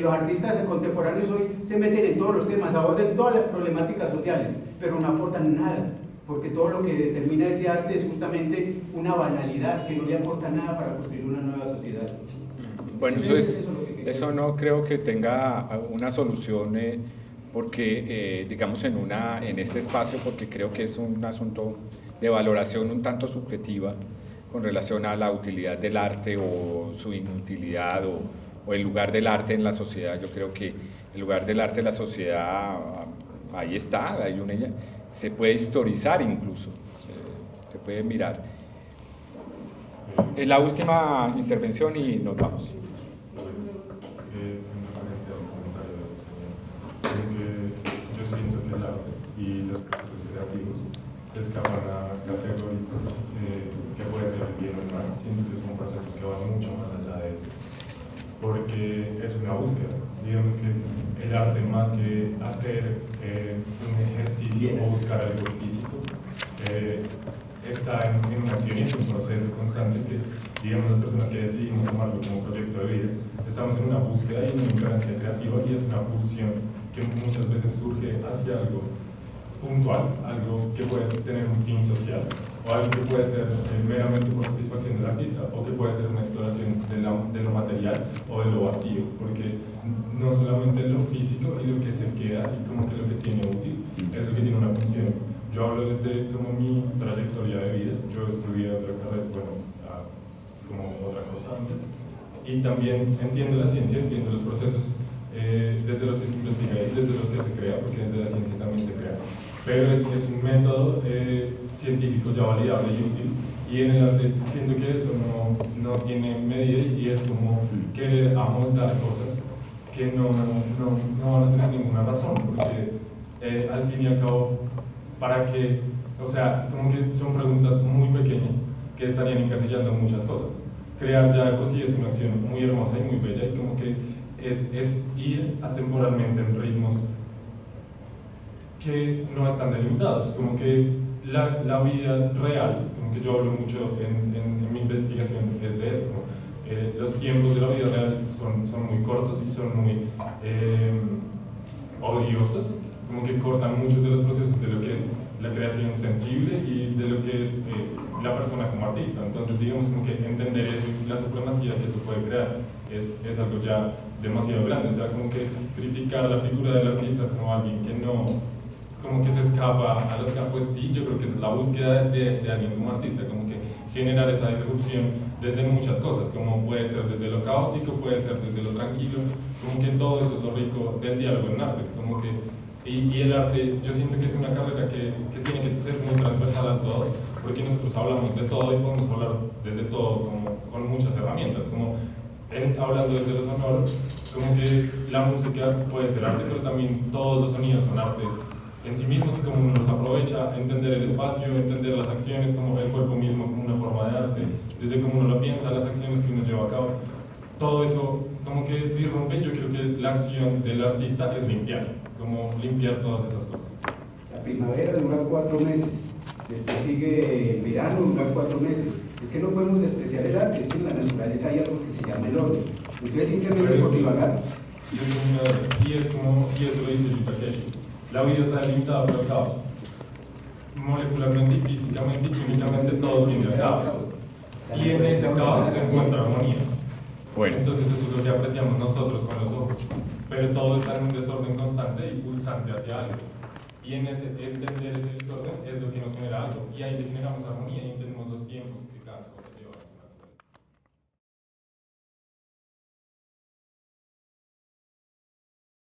Los artistas contemporáneos hoy se meten en todos los temas, abordan todas las problemáticas sociales, pero no aportan nada, porque todo lo que determina ese arte es justamente una banalidad que no le aporta nada para construir una nueva sociedad. Bueno, eso no creo que tenga una solución, porque digamos en este espacio, porque creo que es un asunto de valoración un tanto subjetiva con relación a la utilidad del arte o su inutilidad o el lugar del arte en la sociedad. Yo creo que el lugar del arte en la sociedad ahí está, se puede historizar incluso, se puede mirar. La última intervención y nos vamos. Yo siento que el arte y los procesos creativos se escapan a categóricos que puede ser el bien o el mal. Siento que son procesos que van mucho más allá de eso, porque es una búsqueda. Digamos que el arte, más que hacer un ejercicio o buscar algo físico, está en una acción y en un proceso constante que, digamos, las personas que decidimos tomarlo como proyecto de vida, estamos en una búsqueda y en una ignorancia creativa, y es una pulsión que muchas veces surge hacia algo puntual, algo que puede tener un fin social, o algo que puede ser meramente por satisfacción del artista, o que puede ser una exploración de lo material o de lo vacío, porque no solamente lo físico y lo que se queda y como que lo que tiene útil, es lo que tiene una función. Yo hablo desde como mi trayectoria de vida. Yo estudié otra carrera, como otra cosa antes, y también entiendo la ciencia, entiendo los procesos desde los que se investiga y desde los que se crea, porque desde la ciencia también se crea, pero es un método científico ya validable y útil, y en el arte siento que eso no tiene medida, y es como querer amoldar cosas que no van a tener ninguna razón, porque al fin y al cabo, para que, o sea, como que son preguntas muy pequeñas que estarían encasillando muchas cosas. Crear ya de por sí es una acción muy hermosa y muy bella, y como que es ir atemporalmente en ritmos que no están delimitados, como que la vida real, como que yo hablo mucho en mi investigación es de eso, como, los tiempos de la vida real son muy cortos y son muy odiosos, como que cortan muchos de los procesos de lo que es la creación sensible y de lo que es la persona como artista. Entonces, digamos, como que entender eso y la supremacía que eso puede crear es algo ya demasiado grande. O sea, como que criticar la figura del artista como alguien que no, como que se escapa a los campos, sí, yo creo que esa es la búsqueda de alguien como artista, como que generar esa disrupción desde muchas cosas, como puede ser desde lo caótico, puede ser desde lo tranquilo, como que todo eso es lo rico del diálogo en artes, como que y el arte, yo siento que es una carrera que tiene que ser muy transversal a todo, porque nosotros hablamos de todo y podemos hablar desde todo, como, con muchas herramientas, como hablando desde lo sonoro, como que la música puede ser arte, pero también todos los sonidos son arte en sí mismos, y como uno los aprovecha, entender el espacio, entender las acciones, como el cuerpo mismo como una forma de arte, desde cómo uno lo piensa, las acciones que uno lleva a cabo, todo eso como que disrumpe. Yo creo que la acción del artista es limpiar, como limpiar todas esas cosas. La primavera dura 4 meses, después sigue el verano, dura 4 meses. Es que no podemos despreciar el arte, es que en la naturaleza hay algo que se llama el orden. Entonces simplemente por divagar. Y eso lo dice Lita Keshi. La vida está delimitada por el caos. Molecularmente, físicamente y químicamente todo tiende al caos. Y en ese caos se encuentra armonía. Bueno. Entonces eso es lo que apreciamos nosotros con los ojos, pero todo está en un desorden constante y pulsante hacia algo. Y en ese entender ese desorden es lo que nos genera algo, y ahí le generamos armonía y entendemos los tiempos que cada cosa tiene.